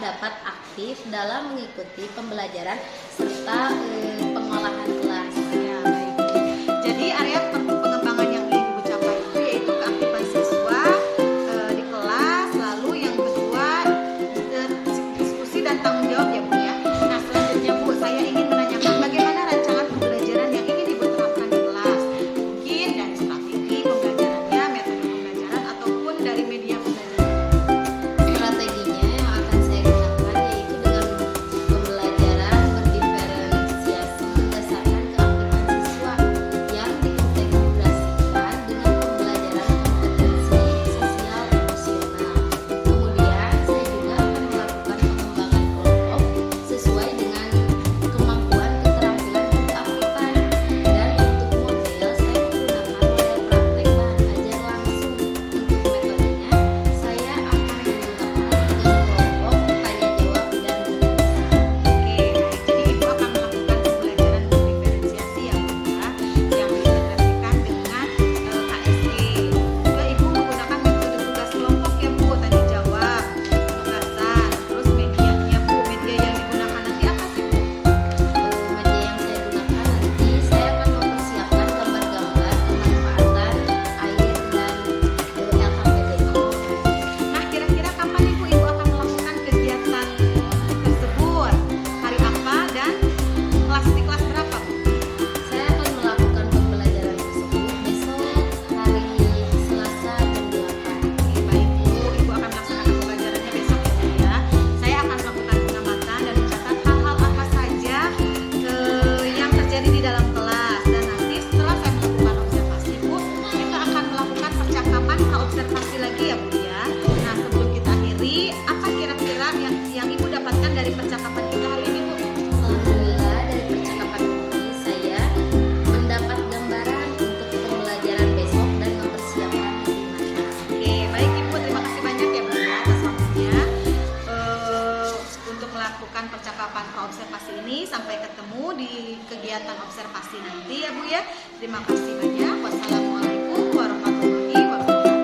dapat aktif dalam mengikuti pembelajaran serta pengolahan kelas. Ya, baik. Jadi area pengembangan yang ingin Ibu capai itu yaitu keaktifan siswa di kelas, lalu yang kedua diskusi dan tanggung jawab ya Bu ya. Nah selanjutnya Bu, saya ingin menanyakan bagaimana rancangan pembelajaran yang ingin Ibu terapkan di kelas. Mungkin dari strategi pembelajarannya, metode pembelajaran ataupun dari media pembelajaran. Strateginya yang akan saya gunakan yaitu dengan pembelajaran berdiferensiasi berdasarkan keaktifan siswa yang diintegrasikan dengan pembelajaran kompetensi sosial emosional. Kemudian saya juga akan melakukan pengembangan kelompok sesuai dengan kemampuan keterampilan dan keaktifan. Dan untuk model saya menggunakan model praktek bahan ajar langsung. Untuk metodenya saya akan menggunakan tugas kelompok, tanya jawab, dan Oke, jadi Ibu akan melakukan pembelajaran berdiferensiasi ya Bu ya, yang diintegrasikan dengan KSE. Juga Ibu menggunakan metode tugas kelompok ya Bu, tanya jawab, penugasan, terus medianya Bu, media yang digunakan nanti apa sih Bu? media yang saya gunakan nanti saya akan mempersiapkan gambar-gambar pemanfaatan air dan LKPD. Nah, kira-kira kapan Ibu akan melakukan kegiatan tersebut? Hari apa dan di kelas berapa Bu? Saya akan melakukan pembelajaran tersebut besok hari Selasa jam 8. Oke, baik Bu, Ibu akan melaksanakan pembelajarannya besok ya Bu ya. Saya akan melakukan pengamatan dan mencatat hal-hal apa saja yang terjadi di dalam kelas. Dan nanti setelah saya melakukan observasi Bu, kita akan melakukan percakapan praobservasi lagi ya Bu ya. Nah, sebelum kita akhiri, apa kira-kira yang Ibu dapatkan dari percakapan kita hari ini Bu? Alhamdulillah dari percakapan ini saya mendapat gambaran untuk pembelajaran besok dan mempersiapkan gimana. Oke, baik Ibu, terima kasih banyak ya Bu ya atas waktunya untuk melakukan percakapan praobservasi ini. Sampai ketemu di kegiatan observasi nanti ya Bu ya. Terima kasih banyak. Wassalamualaikum warahmatullahi wabarakatuh.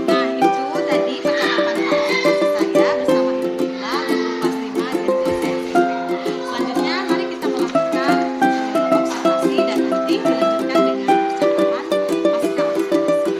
Nah, itu tadi percakapan praobservasi saya bersama Ibu Lila, guru kelas 5 dan SMP. Selanjutnya mari kita melakukan observasi dan nanti dilanjutkan dengan percakapan pasca observasi.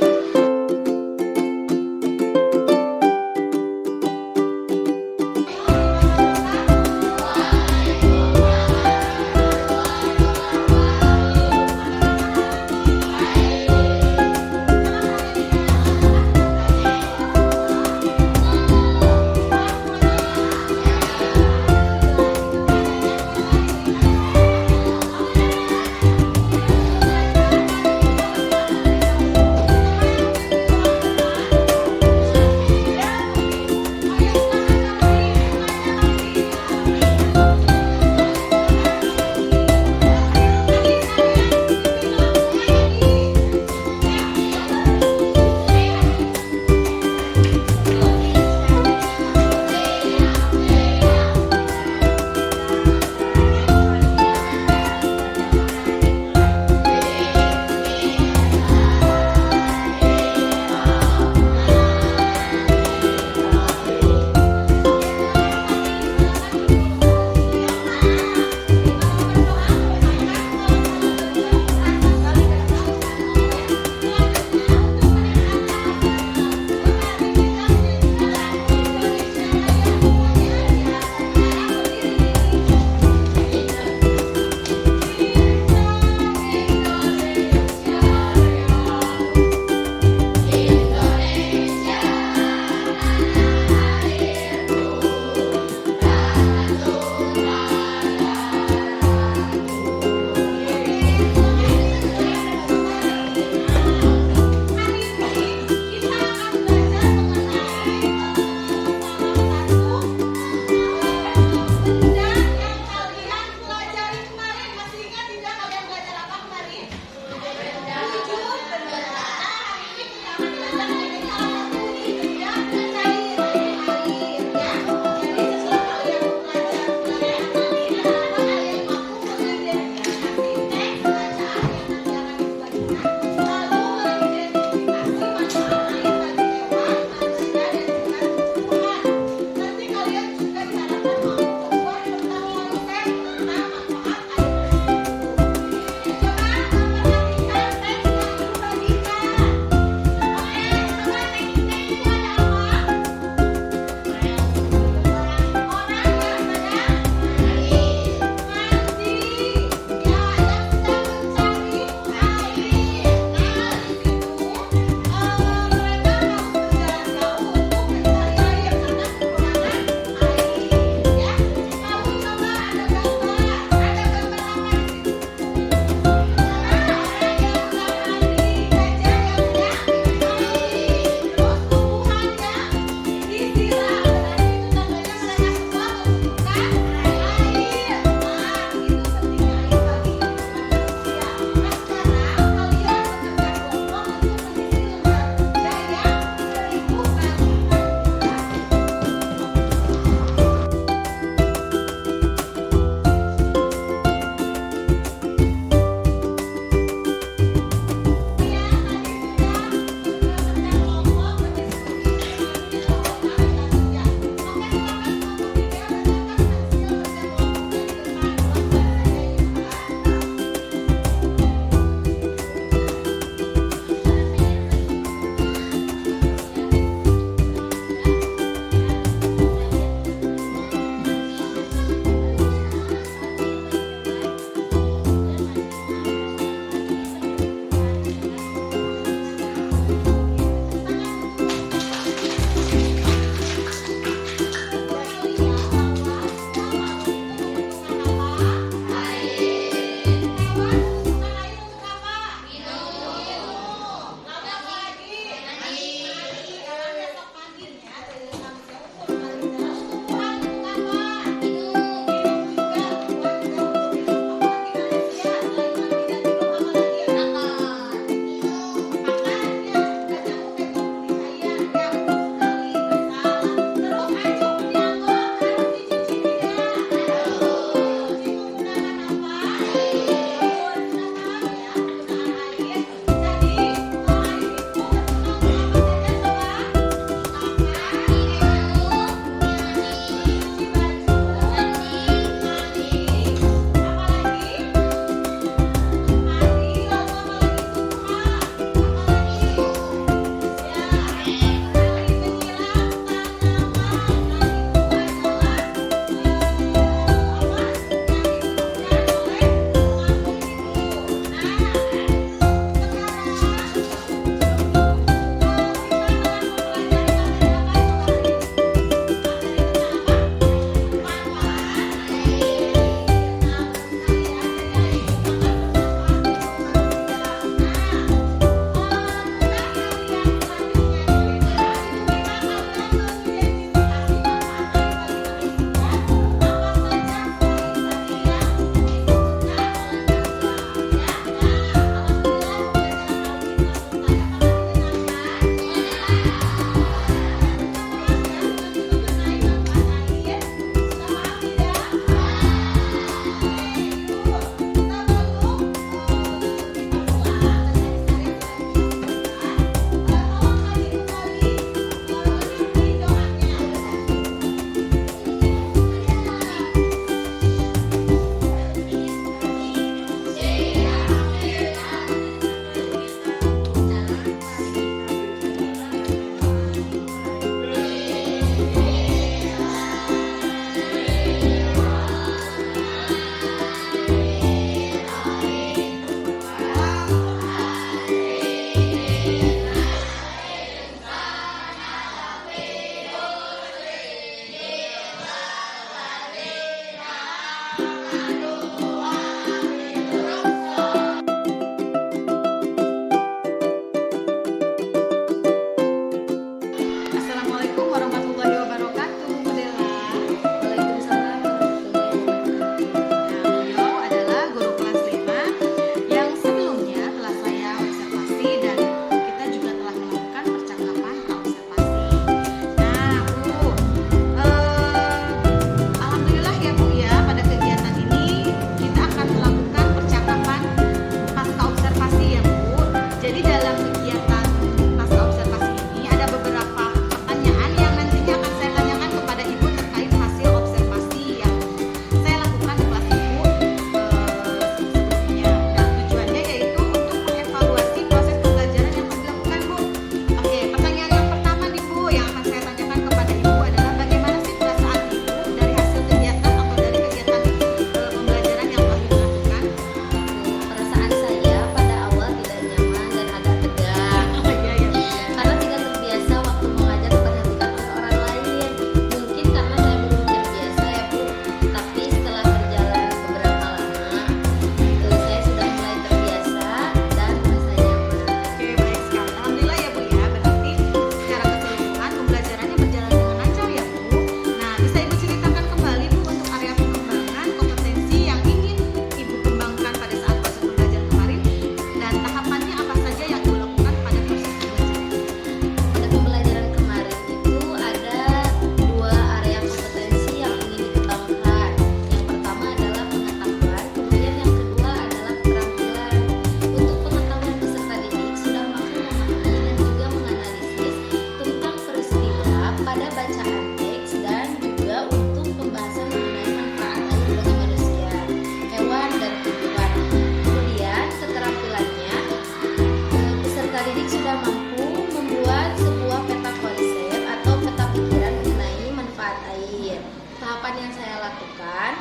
tahapan yang saya lakukan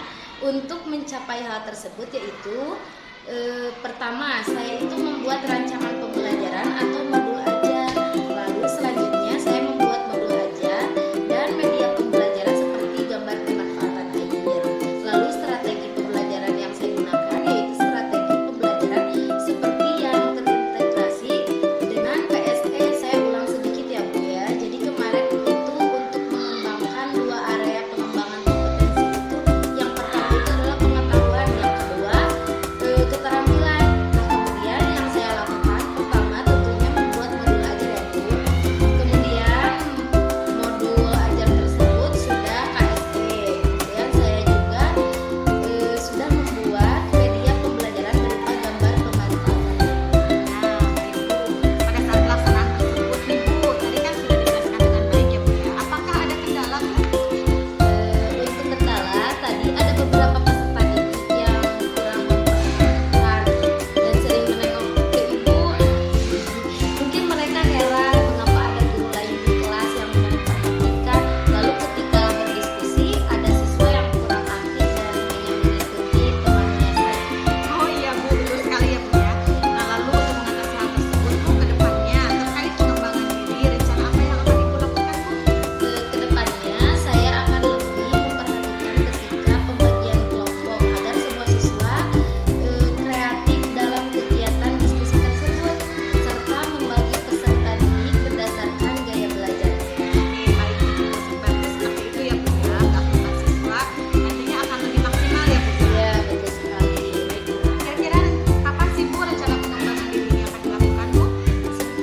untuk mencapai hal tersebut yaitu pertama, saya itu membuat rancangan pembelajaran atau modul ajar. Lalu selanjutnya saya membuat modul ajar dan media pembelajaran seperti gambar pemanfaatan air. Lalu strategi pembelajaran yang saya gunakan yaitu strategi pembelajaran seperti yang terintegrasi dengan PSE. Saya ulang sedikit ya Bu ya. Jadi kemarin itu untuk mengembangkan dua area pengembangan kompetensi itu, yang pertama itu adalah pengetahuan, yang kedua keterampilan. Nah, kemudian yang saya lakukan pertama tentunya membuat modul ajar ya Bu. Kemudian modul ajar tersebut sudah KSE. Kemudian saya juga sudah membuat media pembelajaran berupa gambar pemanfaatan. Nah, baik Bu. Pada saat pelaksanaan tersebut nih Bu, tadi kan sudah dijelaskan dengan baik ya Bu ya. Apakah ada kendala nggak? Untuk kendala tadi ada beberapa peserta didik yang kurang memperhatikan dan sering menengok ke ibu. Mungkin mereka heran mengapa ada guru lain di kelas yang memperhatikan. Lalu ketika berdiskusi ada siswa yang kurang aktif dan hanya mengikuti temannya saja. Oh iya Bu, betul sekali ya Bu ya. Nah, lalu untuk mengatasi hal tersebut Bu, ke depannya terkait pengembangan diri, rencana apa yang akan Ibu lakukan Bu? Kedepannya saya akan lebih memperhatikan ketika pembagian kelompok agar semua siswa kreatif dalam kegiatan diskusi tersebut serta membagi peserta didik berdasarkan gaya belajarnya. Oke, baik Bu. Bagus seperti itu ya Bu ya. Keaktifan siswa nantinya akan lebih maksimal ya Bu. Ya, betul sekali. Baik Bu. Kira-kira kapan sih Bu rencana pengembangan diri ini akan dilakukan Bu?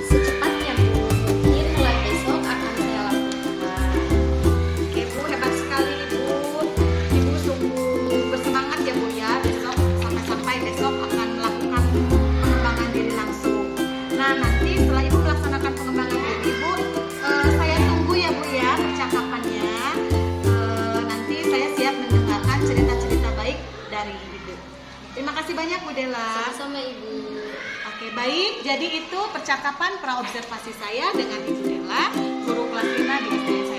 Secepatnya Bu, mungkin mulai besok akan saya lakukan. Oke Bu, hebat sekali Ibu. Ibu sungguh bersemangat ya Bu ya. Besok sampai besok akan melakukan pengembangan diri langsung. Nah, nanti setelah Ibu melaksanakan pengembangan diri Bu, saya tunggu ya Bu ya percakapannya. Nanti saya siap mendengarkan cerita-cerita baik dari Ibu. Terima kasih banyak Bu Dela. Sama-sama Ibu. Oke, baik. Jadi itu percakapan praobservasi saya dengan Ibu Dela, guru kelas 5 di SD saya.